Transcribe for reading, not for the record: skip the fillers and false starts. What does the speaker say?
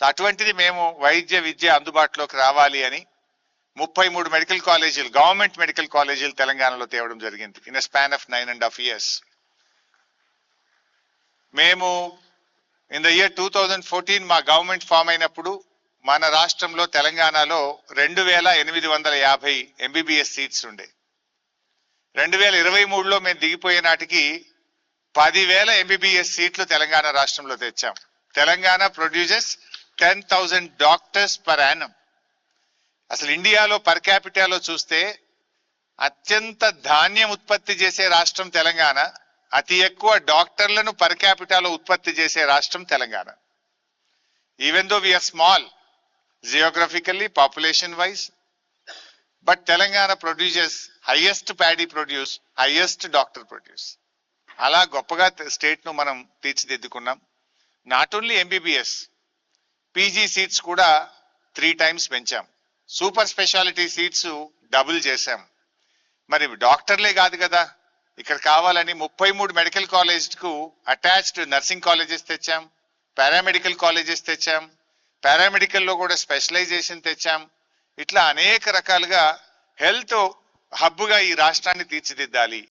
అటువంటిది మేము వైద్య విద్య అందుబాటులోకి రావాలి అని 33 మెడికల్ కాలేజీలు, గవర్నమెంట్ మెడికల్ కాలేజీలు తెలంగాణలో తేవడం జరిగింది ఇన్ స్పాన్ ఆఫ్ 9.5 years. మేము ఇన్ ద ఇయర్ 2014 మా గవర్నమెంట్ ఫామ్ అయినప్పుడు మన రాష్ట్రంలో తెలంగాణలో 2850 ఎంబీబీఎస్ సీట్స్ ఉండే. 2023లో మేము దిగిపోయే నాటికి 10,000 ఎంబీబీఎస్ సీట్లు తెలంగాణ రాష్ట్రంలో తెచ్చాం. Telangana produces 10,000 doctors per annum. అసలు ఇండియాలో పర్ క్యాపిటాలో చూస్తే అత్యంత ధాన్యం ఉత్పత్తి చేసే రాష్ట్రం తెలంగాణ, అతి ఎక్కువ డాక్టర్లను పర్ క్యాపిటాలో ఉత్పత్తి చేసే రాష్ట్రం Telangana. Even though we are small geographically, population wise, but Telangana produces highest paddy produce, highest doctor produce. అలా గొప్పగా స్టేట్ ను మనం తీర్చిదిద్దుకున్నాం. Not only MBBS, PG seats కూడా 3 times పెంచాం. సూపర్ స్పెషాలిటీ సీట్స్ డబుల్ చేశాం. మరి డాక్టర్లే కాదు కదా, ఇక్కడ కావాలని 33 మెడికల్ కాలేజ్కు అటాచ్డ్ నర్సింగ్ కాలేజెస్ తెచ్చాం, పారామెడికల్ కాలేజెస్ తెచ్చాం, పారామెడికల్లో కూడా స్పెషలైజేషన్ తెచ్చాం. ఇట్లా అనేక రకాలుగా హెల్త్ హబ్గా ఈ రాష్ట్రాన్ని తీర్చిదిద్దాలి.